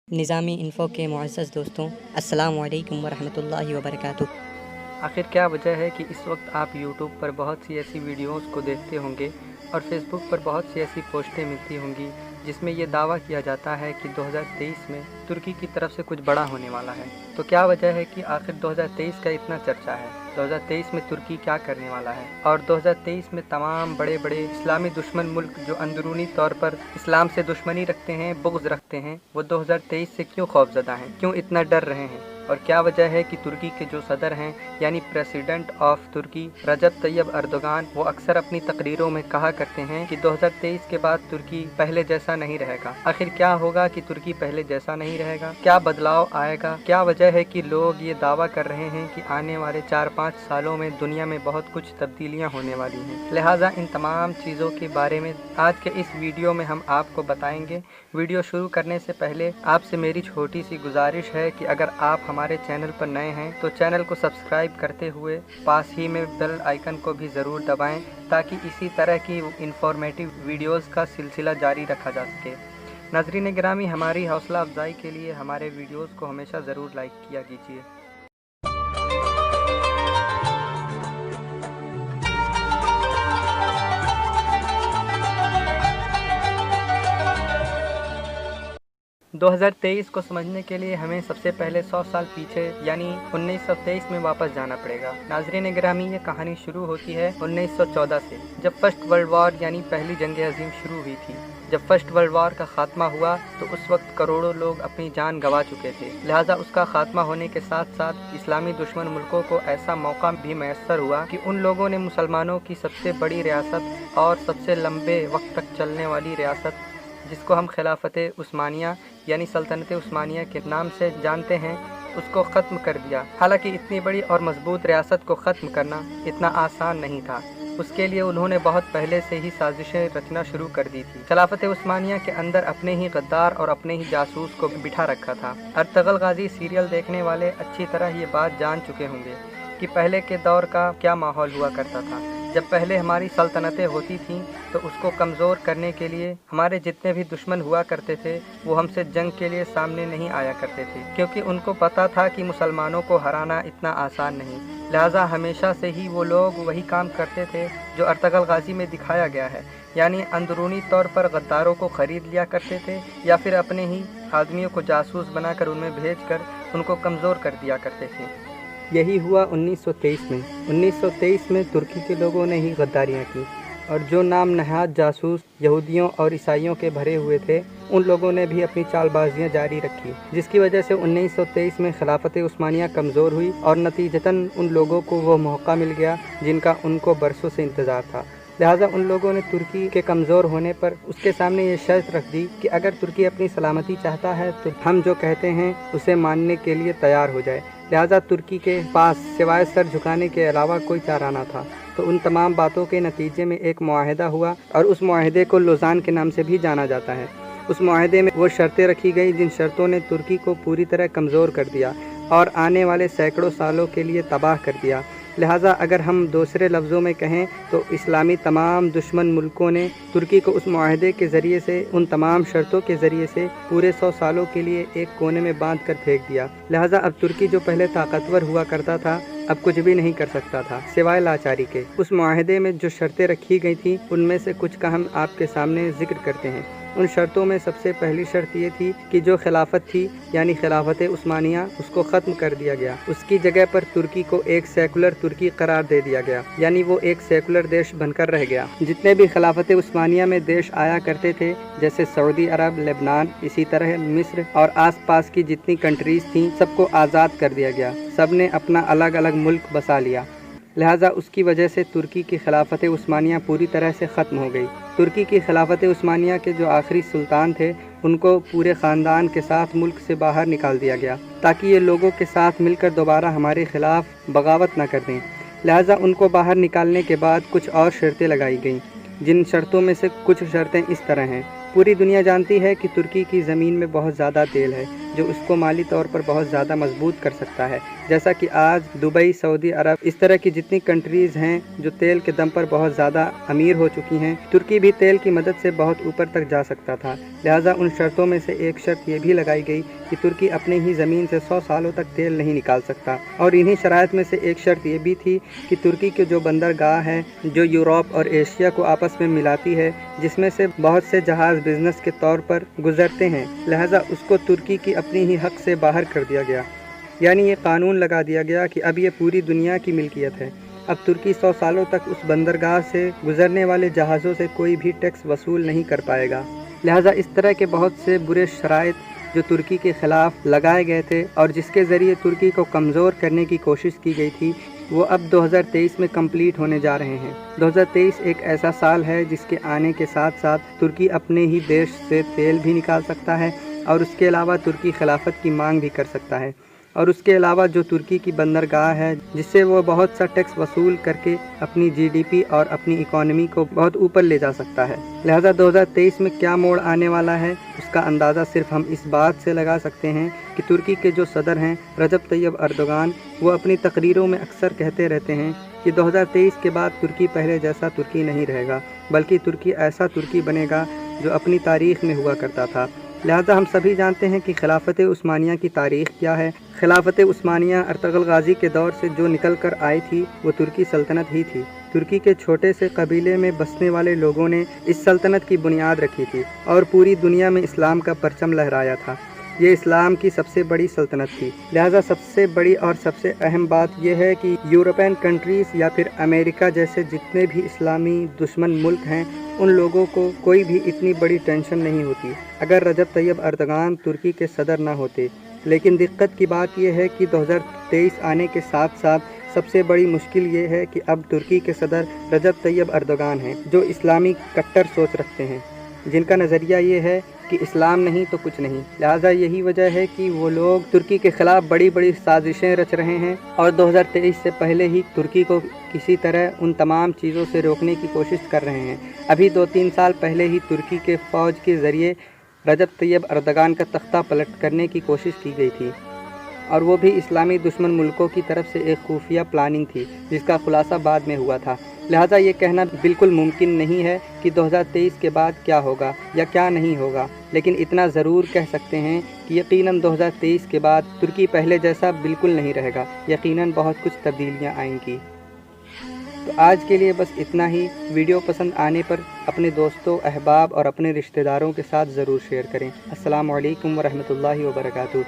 نظامی info کے معزز دوستوں، السلام علیکم ورحمۃ اللہ وبرکاتہ۔ آخر کیا وجہ ہے کہ اس وقت آپ یوٹیوب پر بہت سی ایسی ویڈیوز کو دیکھتے ہوں گے اور فیس بک پر بہت سی ایسی پوسٹیں ملتی ہوں گی جس میں یہ دعویٰ کیا جاتا ہے کہ 2023 میں ترکی کی طرف سے کچھ بڑا ہونے والا ہے؟ تو کیا وجہ ہے کہ آخر 2023 کا اتنا چرچا ہے؟ 2023 میں ترکی کیا کرنے والا ہے؟ اور 2023 میں تمام بڑے بڑے اسلامی دشمن ملک جو اندرونی طور پر اسلام سے دشمنی رکھتے ہیں، بغض رکھتے ہیں، وہ 2023 سے کیوں خوفزدہ ہیں، کیوں اتنا ڈر رہے ہیں؟ اور کیا وجہ ہے کہ ترکی کے جو صدر ہیں یعنی president of Turkey Recep Tayyip Erdogan, وہ اکثر اپنی تقریروں میں کہا کرتے ہیں کہ 2023 کے بعد ترکی پہلے جیسا نہیں رہے گا۔ آخر کیا ہوگا کہ ترکی پہلے جیسا نہیں رہے گا؟ کیا بدلاؤ آئے گا؟ کیا وجہ ہے کہ لوگ یہ دعویٰ کر رہے ہیں کہ آنے والے 4-5 سالوں میں دنیا میں بہت کچھ تبدیلیاں ہونے والی ہیں؟ لہٰذا ان تمام چیزوں کے بارے میں آج کے اس ویڈیو میں ہم آپ کو بتائیں گے۔ ویڈیو شروع کرنے سے پہلے آپ سے میری چھوٹی سی گزارش ہے کہ اگر آپ ہمارے چینل پر نئے ہیں تو چینل کو سبسکرائب کرتے ہوئے پاس ہی میں بیل آئیکن کو بھی ضرور دبائیں تاکہ اسی طرح کی انفارمیٹیو ویڈیوز کا سلسلہ جاری رکھا جا سکے۔ ناظرین گرامی، ہماری حوصلہ افزائی کے لیے ہمارے ویڈیوز کو ہمیشہ ضرور لائک کیا کیجیے۔ 2023 کو سمجھنے کے لیے ہمیں سب سے پہلے 100 سال پیچھے یعنی 1923 میں واپس جانا پڑے گا۔ ناظرین گرامی، یہ کہانی شروع ہوتی ہے 1914 سے، جب فرسٹ ورلڈ وار یعنی پہلی جنگ عظیم شروع ہوئی تھی۔ جب فرسٹ ورلڈ وار کا خاتمہ ہوا تو اس وقت کروڑوں لوگ اپنی جان گنوا چکے تھے، لہٰذا اس کا خاتمہ ہونے کے ساتھ ساتھ اسلامی دشمن ملکوں کو ایسا موقع بھی میسر ہوا کہ ان لوگوں نے مسلمانوں کی سب سے بڑی ریاست اور سب سے لمبے وقت تک چلنے والی ریاست، جس کو ہم خلافت عثمانیہ یعنی سلطنت عثمانیہ کے نام سے جانتے ہیں، اس کو ختم کر دیا۔ حالانکہ اتنی بڑی اور مضبوط ریاست کو ختم کرنا اتنا آسان نہیں تھا، اس کے لیے انہوں نے بہت پہلے سے ہی سازشیں رچنا شروع کر دی تھی۔ خلافت عثمانیہ کے اندر اپنے ہی غدار اور اپنے ہی جاسوس کو بٹھا رکھا تھا۔ ارطغرل غازی سیریل دیکھنے والے اچھی طرح یہ بات جان چکے ہوں گے کہ پہلے کے دور کا کیا ماحول ہوا کرتا تھا۔ جب پہلے ہماری سلطنتیں ہوتی تھیں تو اس کو کمزور کرنے کے لیے ہمارے جتنے بھی دشمن ہوا کرتے تھے وہ ہم سے جنگ کے لیے سامنے نہیں آیا کرتے تھے، کیونکہ ان کو پتہ تھا کہ مسلمانوں کو ہرانا اتنا آسان نہیں۔ لہٰذا ہمیشہ سے ہی وہ لوگ وہی کام کرتے تھے جو ارطغرل غازی میں دکھایا گیا ہے، یعنی اندرونی طور پر غداروں کو خرید لیا کرتے تھے یا پھر اپنے ہی آدمیوں کو جاسوس بنا کر ان میں بھیج کر ان کو کمزور کر دیا کرتے تھے۔ یہی ہوا 1923 میں۔ 1923 میں ترکی کے لوگوں نے ہی غداریاں کی اور جو نام نہاد جاسوس یہودیوں اور عیسائیوں کے بھرے ہوئے تھے، ان لوگوں نے بھی اپنی چال بازیاں جاری رکھی، جس کی وجہ سے 1923 میں خلافت عثمانیہ کمزور ہوئی اور نتیجتاً ان لوگوں کو وہ موقع مل گیا جن کا ان کو برسوں سے انتظار تھا۔ لہٰذا ان لوگوں نے ترکی کے کمزور ہونے پر اس کے سامنے یہ شرط رکھ دی کہ اگر ترکی اپنی سلامتی چاہتا ہے تو ہم جو کہتے ہیں اسے ماننے کے لیے تیار ہو جائے۔ لہٰذا ترکی کے پاس سوائے سر جھکانے کے علاوہ کوئی چارہ نہ تھا۔ تو ان تمام باتوں کے نتیجے میں ایک معاہدہ ہوا اور اس معاہدے کو لوزان کے نام سے بھی جانا جاتا ہے۔ اس معاہدے میں وہ شرطیں رکھی گئیں جن شرطوں نے ترکی کو پوری طرح کمزور کر دیا اور آنے والے سینکڑوں سالوں کے لیے تباہ کر دیا۔ لہٰذا اگر ہم دوسرے لفظوں میں کہیں تو اسلامی تمام دشمن ملکوں نے ترکی کو اس معاہدے کے ذریعے سے، ان تمام شرطوں کے ذریعے سے پورے 100 سالوں کے لیے ایک کونے میں باندھ کر پھینک دیا۔ لہٰذا اب ترکی جو پہلے طاقتور ہوا کرتا تھا اب کچھ بھی نہیں کر سکتا تھا سوائے لاچاری کے۔ اس معاہدے میں جو شرطیں رکھی گئی تھیں ان میں سے کچھ کا ہم آپ کے سامنے ذکر کرتے ہیں۔ ان شرطوں میں سب سے پہلی شرط یہ تھی کہ جو خلافت تھی یعنی خلافت عثمانیہ، اس کو ختم کر دیا گیا۔ اس کی جگہ پر ترکی کو ایک سیکولر ترکی قرار دے دیا گیا، یعنی وہ ایک سیکولر دیش بن کر رہ گیا۔ جتنے بھی خلافت عثمانیہ میں دیش آیا کرتے تھے جیسے سعودی عرب، لبنان، اسی طرح مصر اور آس پاس کی جتنی کنٹریز تھیں، سب کو آزاد کر دیا گیا، سب نے اپنا الگ الگ ملک بسا لیا۔ لہٰذا اس کی وجہ سے ترکی کی خلافت عثمانیہ پوری طرح سے ختم ہو گئی۔ ترکی کی خلافت عثمانیہ کے جو آخری سلطان تھے ان کو پورے خاندان کے ساتھ ملک سے باہر نکال دیا گیا تاکہ یہ لوگوں کے ساتھ مل کر دوبارہ ہمارے خلاف بغاوت نہ کر دیں۔ لہٰذا ان کو باہر نکالنے کے بعد کچھ اور شرطیں لگائی گئیں، جن شرطوں میں سے کچھ شرطیں اس طرح ہیں۔ پوری دنیا جانتی ہے کہ ترکی کی زمین میں بہت زیادہ تیل ہے، جو اس کو مالی طور پر بہت زیادہ مضبوط کر سکتا ہے، جیسا کہ آج دبئی، سعودی عرب، اس طرح کی جتنی کنٹریز ہیں جو تیل کے دم پر بہت زیادہ امیر ہو چکی ہیں، ترکی بھی تیل کی مدد سے بہت اوپر تک جا سکتا تھا۔ لہٰذا ان شرطوں میں سے ایک شرط یہ بھی لگائی گئی کہ ترکی اپنے ہی زمین سے 100 سالوں تک تیل نہیں نکال سکتا، اور انہی شرائط میں سے ایک شرط یہ بھی تھی کہ ترکی کے جو بندرگاہ ہے جو یورپ اور ایشیا کو آپس میں ملاتی ہے، جس میں سے بہت سے جہاز بزنس کے طور پر گزرتے ہیں، لہٰذا اس کو ترکی کی اپنی ہی حق سے باہر کر دیا گیا، یعنی یہ قانون لگا دیا گیا کہ اب یہ پوری دنیا کی ملکیت ہے۔ اب ترکی 100 سالوں تک اس بندرگاہ سے گزرنے والے جہازوں سے کوئی بھی ٹیکس وصول نہیں کر پائے گا۔ لہٰذا اس طرح کے بہت سے برے شرائط جو ترکی کے خلاف لگائے گئے تھے اور جس کے ذریعے ترکی کو کمزور کرنے کی کوشش کی گئی تھی، وہ اب 2023 میں کمپلیٹ ہونے جا رہے ہیں۔ 2023 ایک ایسا سال ہے جس کے آنے کے ساتھ ساتھ ترکی اپنے ہی دیش سے تیل بھی نکال سکتا ہے، اور اس کے علاوہ ترکی خلافت کی مانگ بھی کر سکتا ہے، اور اس کے علاوہ جو ترکی کی بندرگاہ ہے جس سے وہ بہت سا ٹیکس وصول کر کے اپنی جی ڈی پی اور اپنی اکانومی کو بہت اوپر لے جا سکتا ہے۔ لہٰذا 2023 میں کیا موڑ آنے والا ہے اس کا اندازہ صرف ہم اس بات سے لگا سکتے ہیں کہ ترکی کے جو صدر ہیں رجب طیب اردوغان، وہ اپنی تقریروں میں اکثر کہتے رہتے ہیں کہ 2023 کے بعد ترکی پہلے جیسا ترکی نہیں رہے گا، بلکہ ترکی ایسا ترکی بنے گا جو اپنی تاریخ میں ہوا کرتا تھا۔ لہٰذا ہم سبھی جانتے ہیں کہ خلافت عثمانیہ کی تاریخ کیا ہے۔ خلافت عثمانیہ ارطغرل غازی کے دور سے جو نکل کر آئی تھی وہ ترکی سلطنت ہی تھی۔ ترکی کے چھوٹے سے قبیلے میں بسنے والے لوگوں نے اس سلطنت کی بنیاد رکھی تھی اور پوری دنیا میں اسلام کا پرچم لہرایا تھا۔ یہ اسلام کی سب سے بڑی سلطنت تھی۔ لہٰذا سب سے بڑی اور سب سے اہم بات یہ ہے کہ یورپین کنٹریز یا پھر امریکہ جیسے جتنے بھی اسلامی دشمن ملک ہیں، ان لوگوں کو کوئی بھی اتنی بڑی ٹینشن نہیں ہوتی اگر رجب طیب اردوغان ترکی کے صدر نہ ہوتے۔ لیکن دقت کی بات یہ ہے کہ 2023 آنے کے ساتھ ساتھ سب سے بڑی مشکل یہ ہے کہ اب ترکی کے صدر رجب طیب اردوغان ہیں، جو اسلامی کٹر سوچ رکھتے ہیں، جن کا نظریہ یہ ہے کہ اسلام نہیں تو کچھ نہیں۔ لہٰذا یہی وجہ ہے کہ وہ لوگ ترکی کے خلاف بڑی بڑی سازشیں رچ رہے ہیں، اور 2023 سے پہلے ہی ترکی کو کسی طرح ان تمام چیزوں سے روکنے کی کوشش کر رہے ہیں۔ ابھی 2-3 سال پہلے ہی ترکی کے فوج کے ذریعے رجب طیب اردوغان کا تختہ پلٹ کرنے کی کوشش کی گئی تھی، اور وہ بھی اسلامی دشمن ملکوں کی طرف سے ایک خفیہ پلاننگ تھی جس کا خلاصہ بعد میں ہوا تھا۔ لہٰذا یہ کہنا بالکل ممکن نہیں ہے کہ 2023 کے بعد کیا ہوگا یا کیا نہیں ہوگا، لیکن اتنا ضرور کہہ سکتے ہیں کہ یقیناً 2023 کے بعد ترکی پہلے جیسا بالکل نہیں رہے گا، یقیناً بہت کچھ تبدیلیاں آئیں گی۔ تو آج کے لیے بس اتنا ہی۔ ویڈیو پسند آنے پر اپنے دوستوں، احباب اور اپنے رشتہ داروں کے ساتھ ضرور شیئر کریں۔ السلام علیکم ورحمۃ اللہ وبرکاتہ۔